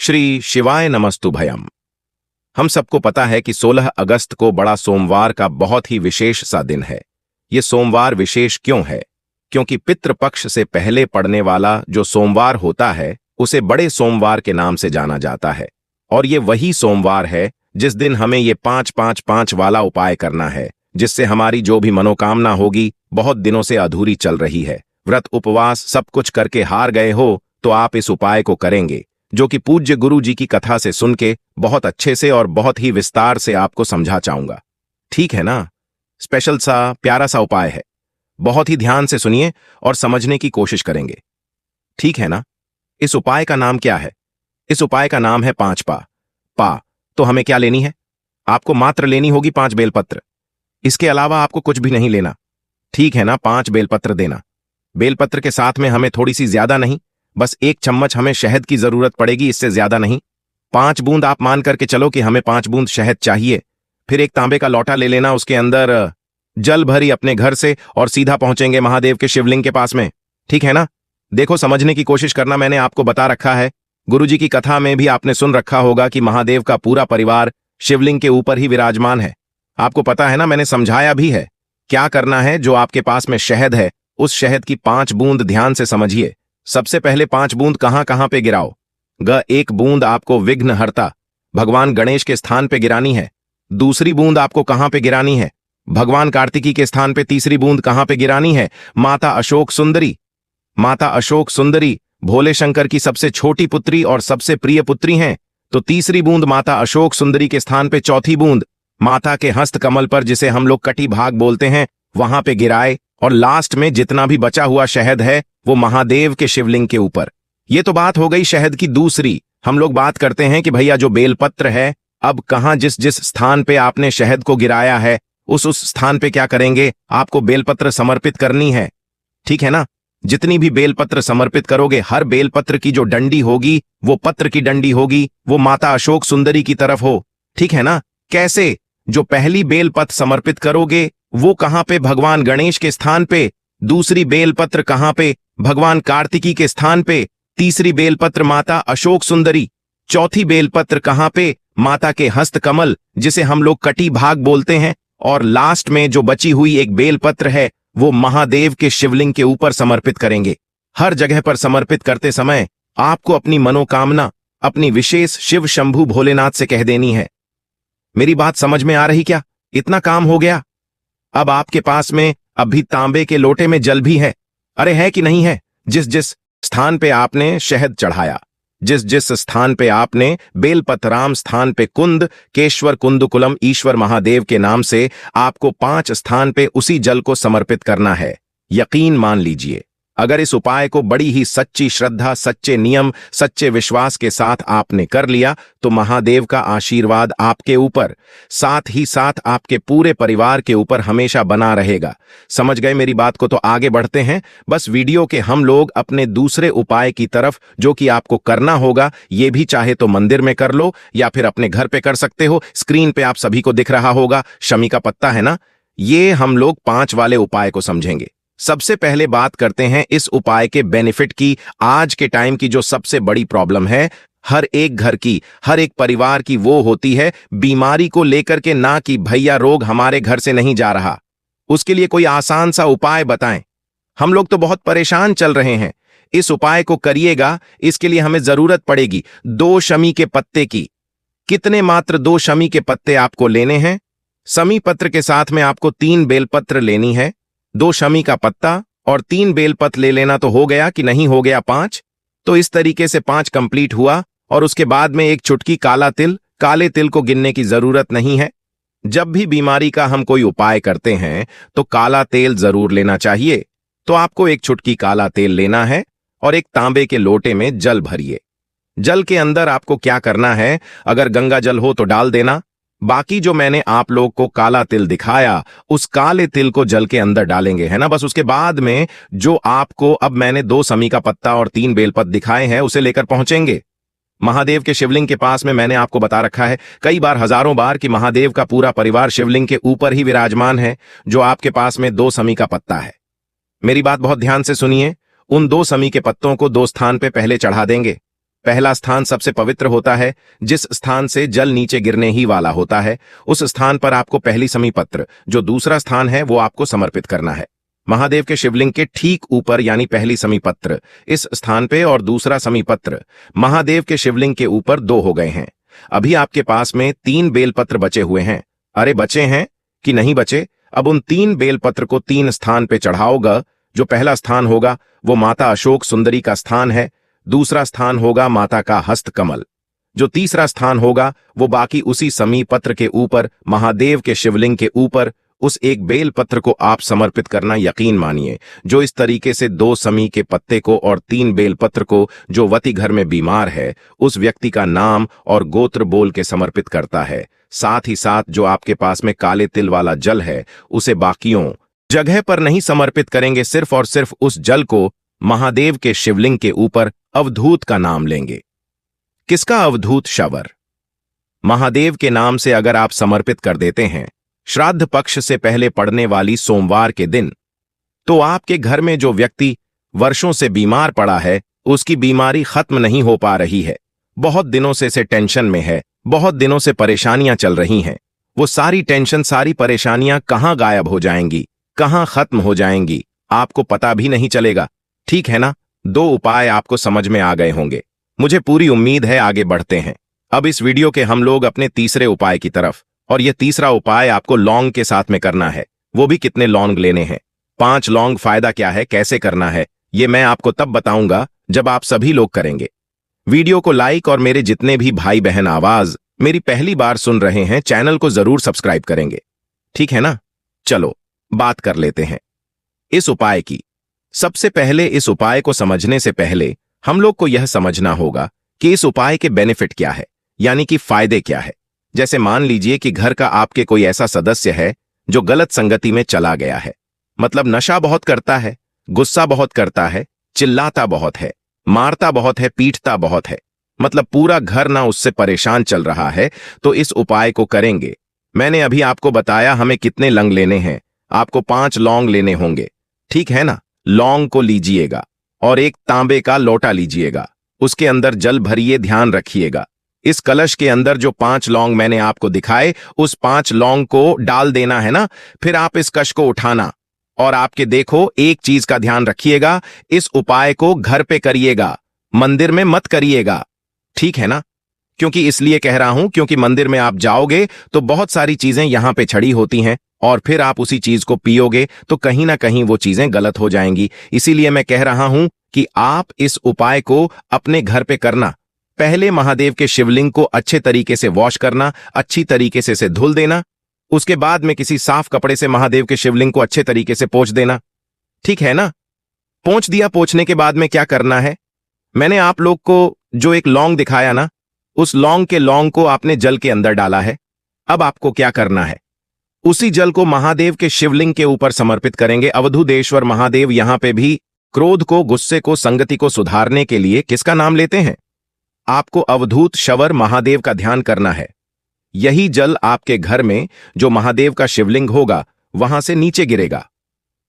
श्री शिवाय नमस्तुभयम। हम सबको पता है कि 16 अगस्त को बड़ा सोमवार का बहुत ही विशेष सा दिन है। ये सोमवार विशेष क्यों है? क्योंकि पितृपक्ष से पहले पड़ने वाला जो सोमवार होता है उसे बड़े सोमवार के नाम से जाना जाता है। और ये वही सोमवार है जिस दिन हमें ये 5-5-5 वाला उपाय करना है, जिससे हमारी जो भी मनोकामना होगी बहुत दिनों से अधूरी चल रही है। व्रत उपवास सब कुछ करके हार गए हो तो आप इस उपाय को करेंगे, जो कि पूज्य गुरु जी की कथा से सुन के बहुत अच्छे से और बहुत ही विस्तार से आपको समझा चाहूंगा। ठीक है ना? स्पेशल सा प्यारा सा उपाय है, बहुत ही ध्यान से सुनिए और समझने की कोशिश करेंगे। ठीक है ना? इस उपाय का नाम क्या है? इस उपाय का नाम है 5 पा। तो हमें क्या लेनी है? आपको मात्र लेनी होगी 5 बेलपत्र। इसके अलावा आपको कुछ भी नहीं लेना। ठीक है ना? 5 बेलपत्र देना। बेलपत्र के साथ में हमें थोड़ी सी ज्यादा नहीं, बस 1 चम्मच हमें शहद की जरूरत पड़ेगी, इससे ज्यादा नहीं। 5 बूंद आप मान करके चलो कि हमें 5 बूंद शहद चाहिए। फिर एक तांबे का लोटा ले लेना, उसके अंदर जल भरी अपने घर से और सीधा पहुंचेंगे महादेव के शिवलिंग के पास में। ठीक है ना? देखो, समझने की कोशिश करना, मैंने आपको बता रखा है। गुरुजी की कथा में भी आपने सुन रखा होगा कि महादेव का पूरा परिवार शिवलिंग के ऊपर ही विराजमान है। आपको पता है ना, मैंने समझाया भी है क्या करना है। जो आपके पास में शहद है, उस शहद की 5 बूंद ध्यान से समझिए। सबसे पहले 5 बूंद कहां कहां पे गिराओ। 1 बूंद आपको विघ्नहर्ता भगवान गणेश के स्थान पे गिरानी है। दूसरी बूंद आपको कहां पे गिरानी है? भगवान कार्तिकी के स्थान पे। तीसरी बूंद कहां पे गिरानी है? माता अशोक सुंदरी। माता अशोक सुंदरी भोले शंकर की सबसे छोटी पुत्री और सबसे प्रिय पुत्री हैं, तो तीसरी बूंद माता अशोक सुंदरी के स्थान पे। चौथी बूंद माता के हस्त कमल पर, जिसे हम लोग कटी भाग बोलते हैं, वहां पे गिराए। और लास्ट में जितना भी बचा हुआ शहद है वो महादेव के शिवलिंग के ऊपर। ये तो बात हो गई शहद की। दूसरी हम लोग बात करते हैं कि भैया जो बेलपत्र है, अब कहां जिस जिस स्थान पे आपने शहद को गिराया है उस स्थान पे क्या करेंगे? आपको बेलपत्र समर्पित करनी है। ठीक है ना? जितनी भी बेलपत्र समर्पित करोगे, हर बेलपत्र की जो डंडी होगी, वो पत्र की डंडी होगी, वो माता अशोक सुंदरी की तरफ हो। ठीक है ना? कैसे? जो पहली बेलपत्र समर्पित करोगे वो कहां पे? भगवान गणेश के स्थान पे। दूसरी बेलपत्र कहां पे? भगवान कार्तिकी के स्थान पे। तीसरी बेलपत्र माता अशोक सुंदरी। चौथी बेलपत्र कहां पे? माता के हस्त कमल, जिसे हम लोग कटी भाग बोलते हैं। और लास्ट में जो बची हुई एक बेलपत्र है वो महादेव के शिवलिंग के ऊपर समर्पित करेंगे। हर जगह पर समर्पित करते समय आपको अपनी मनोकामना अपनी विशेष शिव शंभू भोलेनाथ से कह देनी है। मेरी बात समझ में आ रही क्या? इतना काम हो गया। अब आपके पास में अभी तांबे के लोटे में जल भी है। अरे है कि नहीं है? जिस जिस स्थान पे आपने शहद चढ़ाया, जिस जिस स्थान पे आपने बेलपतराम स्थान पे कुंद केश्वर कुंदकुलम ईश्वर महादेव के नाम से आपको 5 स्थान पे उसी जल को समर्पित करना है। यकीन मान लीजिए, अगर इस उपाय को बड़ी ही सच्ची श्रद्धा, सच्चे नियम, सच्चे विश्वास के साथ आपने कर लिया तो महादेव का आशीर्वाद आपके ऊपर, साथ ही साथ आपके पूरे परिवार के ऊपर हमेशा बना रहेगा। समझ गए मेरी बात को? तो आगे बढ़ते हैं। बस वीडियो के हम लोग अपने दूसरे उपाय की तरफ, जो कि आपको करना होगा। ये भी चाहे तो मंदिर में कर लो या फिर अपने घर पे कर सकते हो। स्क्रीन पे आप सभी को दिख रहा होगा शमी का पत्ता, है ना? ये हम लोग 5 वाले उपाय को समझेंगे। सबसे पहले बात करते हैं इस उपाय के बेनिफिट की। आज के टाइम की जो सबसे बड़ी प्रॉब्लम है हर एक घर की, हर एक परिवार की, वो होती है बीमारी को लेकर के। ना कि भैया रोग हमारे घर से नहीं जा रहा, उसके लिए कोई आसान सा उपाय बताएं। हम लोग तो बहुत परेशान चल रहे हैं। इस उपाय को करिएगा, इसके लिए हमें जरूरत पड़ेगी 2 शमी के पत्ते की। कितने? मात्र 2 शमी के पत्ते आपको लेने हैं। शमी पत्र के साथ में आपको 3 बेलपत्र लेनी है। 2 शमी का पत्ता और 3 बेलपत्र ले लेना तो हो गया कि नहीं हो गया? 5। तो इस तरीके से 5 कंप्लीट हुआ। और उसके बाद में एक चुटकी काला तिल। काले तिल को गिनने की जरूरत नहीं है। जब भी बीमारी का हम कोई उपाय करते हैं तो काला तेल जरूर लेना चाहिए। तो आपको एक चुटकी काला तेल लेना है और एक तांबे के लोटे में जल भरिए। जल के अंदर आपको क्या करना है? अगर गंगा जल हो तो डाल देना। बाकी जो मैंने आप लोग को काला तिल दिखाया, उस काले तिल को जल के अंदर डालेंगे, है ना? बस उसके बाद में जो आपको अब मैंने 2 शमी का पत्ता और 3 बेलपत्र दिखाए हैं उसे लेकर पहुंचेंगे महादेव के शिवलिंग के पास में। मैंने आपको बता रखा है कई बार, हजारों बार, कि महादेव का पूरा परिवार शिवलिंग के ऊपर ही विराजमान है। जो आपके पास में 2 शमी का पत्ता है, मेरी बात बहुत ध्यान से सुनिए। उन 2 शमी के पत्तों को 2 स्थान पे पहले चढ़ा देंगे। पहला स्थान सबसे पवित्र होता है, जिस स्थान से जल नीचे गिरने ही वाला होता है, उस स्थान पर आपको पहली समीपत्र, जो दूसरा स्थान है, वो आपको समर्पित करना है। महादेव के शिवलिंग के ठीक ऊपर यानी पहली समीपत्र इस स्थान पे और दूसरा समीपत्र महादेव के शिवलिंग के ऊपर 2 हो गए हैं। अभी आपके पास में 3 बेलपत्र बचे हुए हैं। अरे बचे हैं कि नहीं बचे? अब उन 3 बेलपत्र को 3 स्थान पे चढ़ाओगा। जो पहला स्थान होगा वो माता अशोक सुंदरी का स्थान है, दूसरा स्थान होगा माता का हस्त कमल, जो तीसरा स्थान होगा वो बाकी उसी समीपत्र के ऊपर महादेव के शिवलिंग के ऊपर उस एक बेल पत्र को आप समर्पित करना यकीन मानिए। जो इस तरीके से 2 समी के पत्ते को और 3 बेल पत्र को जो वती घर में बीमार है उस व्यक्ति का नाम और गोत्र बोल के समर्पित करता है, साथ ही साथ जो आपके पास में काले तिल वाला जल है उसे बाकियों जगह पर नहीं समर्पित करेंगे, सिर्फ और सिर्फ उस जल को महादेव के शिवलिंग के ऊपर अवधूत का नाम लेंगे। किसका अवधूत? शवर। महादेव के नाम से अगर आप समर्पित कर देते हैं श्राद्ध पक्ष से पहले पड़ने वाली सोमवार के दिन, तो आपके घर में जो व्यक्ति वर्षों से बीमार पड़ा है उसकी बीमारी खत्म नहीं हो पा रही है, बहुत दिनों से टेंशन में है, बहुत दिनों से परेशानियां चल रही हैं, वो सारी टेंशन सारी परेशानियां कहां गायब हो जाएंगी, कहां खत्म हो जाएंगी, आपको पता भी नहीं चलेगा। ठीक है ना? 2 उपाय आपको समझ में आ गए होंगे। मुझे पूरी उम्मीद है। आगे बढ़ते हैं अब इस वीडियो के हम लोग अपने तीसरे उपाय की तरफ। और यह तीसरा उपाय आपको लौंग के साथ में करना है। वो भी कितने लौंग लेने हैं? 5 लौंग। फायदा क्या है, कैसे करना है, ये मैं आपको तब बताऊंगा जब आप सभी लोग करेंगे। वीडियो को लाइक और मेरे जितने भी भाई बहन आवाज मेरी पहली बार सुन रहे हैं चैनल को जरूर सब्सक्राइब करेंगे। ठीक है ना? चलो बात कर लेते हैं इस उपाय की। सबसे पहले इस उपाय को समझने से पहले हम लोग को यह समझना होगा कि इस उपाय के बेनिफिट क्या है, यानी कि फायदे क्या है। जैसे मान लीजिए कि घर का आपके कोई ऐसा सदस्य है जो गलत संगति में चला गया है, मतलब नशा बहुत करता है, गुस्सा बहुत करता है, चिल्लाता बहुत है, मारता बहुत है, पीटता बहुत है, मतलब पूरा घर ना उससे परेशान चल रहा है, तो इस उपाय को करेंगे। मैंने अभी आपको बताया हमें कितने लौंग लेने हैं। आपको 5 लौंग लेने होंगे। ठीक है ना? लौंग को लीजिएगा और एक तांबे का लोटा लीजिएगा, उसके अंदर जल भरिए। ध्यान रखिएगा इस कलश के अंदर जो 5 लौंग मैंने आपको दिखाए उस 5 लौंग को डाल देना है ना। फिर आप इस कश को उठाना और आपके देखो एक चीज का ध्यान रखिएगा, इस उपाय को घर पे करिएगा, मंदिर में मत करिएगा। ठीक है ना? क्योंकि इसलिए कह रहा हूं क्योंकि मंदिर में आप जाओगे तो बहुत सारी चीजें यहां पे छड़ी होती हैं और फिर आप उसी चीज को पियोगे तो कहीं ना कहीं वो चीजें गलत हो जाएंगी। इसीलिए मैं कह रहा हूं कि आप इस उपाय को अपने घर पे करना। पहले महादेव के शिवलिंग को अच्छे तरीके से वॉश करना, अच्छी तरीके से धुल देना, उसके बाद में किसी साफ कपड़े से महादेव के शिवलिंग को अच्छे तरीके से पोंछ देना। ठीक है ना? पोंछ दिया। पोंछने के बाद में क्या करना है, मैंने आप लोग को जो एक लौंग दिखाया ना, उस लौंग के लौंग को आपने जल के अंदर डाला है। अब आपको क्या करना है, उसी जल को महादेव के शिवलिंग के ऊपर समर्पित करेंगे। अवधूतेश्वर महादेव यहां पे भी क्रोध को, गुस्से को, संगति को सुधारने के लिए किसका नाम लेते हैं? आपको अवधूत शवर महादेव का ध्यान करना है। यही जल आपके घर में जो महादेव का शिवलिंग होगा वहां से नीचे गिरेगा।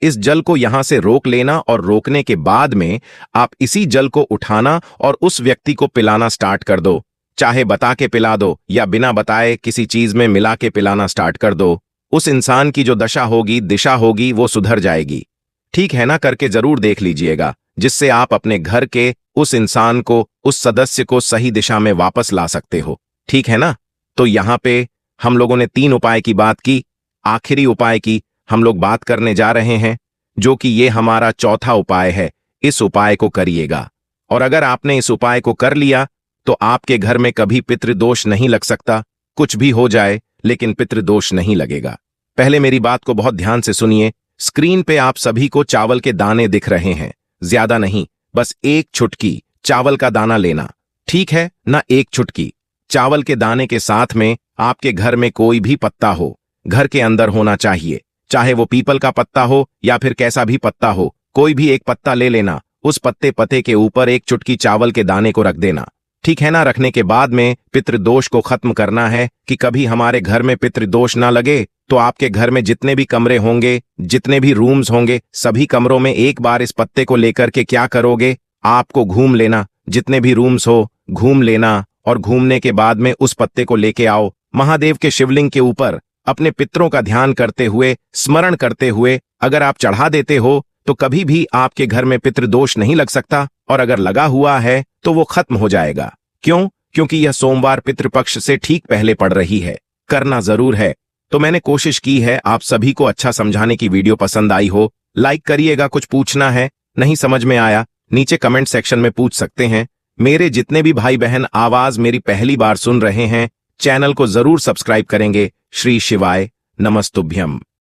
इस जल को यहां से रोक लेना और रोकने के बाद में आप इसी जल को उठाना और उस व्यक्ति को पिलाना स्टार्ट कर दो। चाहे बता के पिला दो या बिना बताए किसी चीज में मिला के पिलाना स्टार्ट कर दो। उस इंसान की जो दशा होगी, दिशा होगी, वो सुधर जाएगी। ठीक है ना? करके जरूर देख लीजिएगा, जिससे आप अपने घर के उस इंसान को, उस सदस्य को सही दिशा में वापस ला सकते हो। ठीक है ना? तो यहां पे हम लोगों ने 3 उपाय की बात की। आखिरी उपाय की हम लोग बात करने जा रहे हैं, जो कि ये हमारा चौथा उपाय है। इस उपाय को करिएगा और अगर आपने इस उपाय को कर लिया तो आपके घर में कभी पितृदोष नहीं लग सकता। कुछ भी हो जाए लेकिन पितृदोष नहीं लगेगा। पहले मेरी बात को बहुत ध्यान से सुनिए। स्क्रीन पे आप सभी को चावल के दाने दिख रहे हैं, ज्यादा नहीं, बस 1 चुटकी चावल का दाना लेना। ठीक है ना? 1 चुटकी चावल के दाने के साथ में आपके घर में कोई भी पत्ता हो, घर के अंदर होना चाहिए, चाहे वो पीपल का पत्ता हो या फिर कैसा भी पत्ता हो, कोई भी एक पत्ता ले लेना। उस पत्ते के ऊपर 1 चुटकी चावल के दाने को रख देना। ठीक है ना? रखने के बाद में पितृदोष को खत्म करना है कि कभी हमारे घर में पितृदोष ना लगे। तो आपके घर में जितने भी कमरे होंगे, जितने भी रूम्स होंगे, सभी कमरों में एक बार इस पत्ते को लेकर के क्या करोगे, आपको घूम लेना। जितने भी रूम्स हो, घूम लेना और घूमने के बाद में उस पत्ते को लेके आओ महादेव के शिवलिंग के ऊपर, अपने पितरों का ध्यान करते हुए, स्मरण करते हुए अगर आप चढ़ा देते हो तो कभी भी आपके घर में पितृदोष नहीं लग सकता, और अगर लगा हुआ है तो वो खत्म हो जाएगा। क्यों? क्योंकि यह सोमवार पितृपक्ष से ठीक पहले पड़ रही है। करना जरूर है। तो मैंने कोशिश की है आप सभी को अच्छा समझाने की। वीडियो पसंद आई हो लाइक करिएगा। कुछ पूछना है, नहीं समझ में आया, नीचे कमेंट सेक्शन में पूछ सकते हैं। मेरे जितने भी भाई बहन आवाज मेरी पहली बार सुन रहे हैं, चैनल को जरूर सब्सक्राइब करेंगे। श्री शिवाय नमस्तुभ्यम।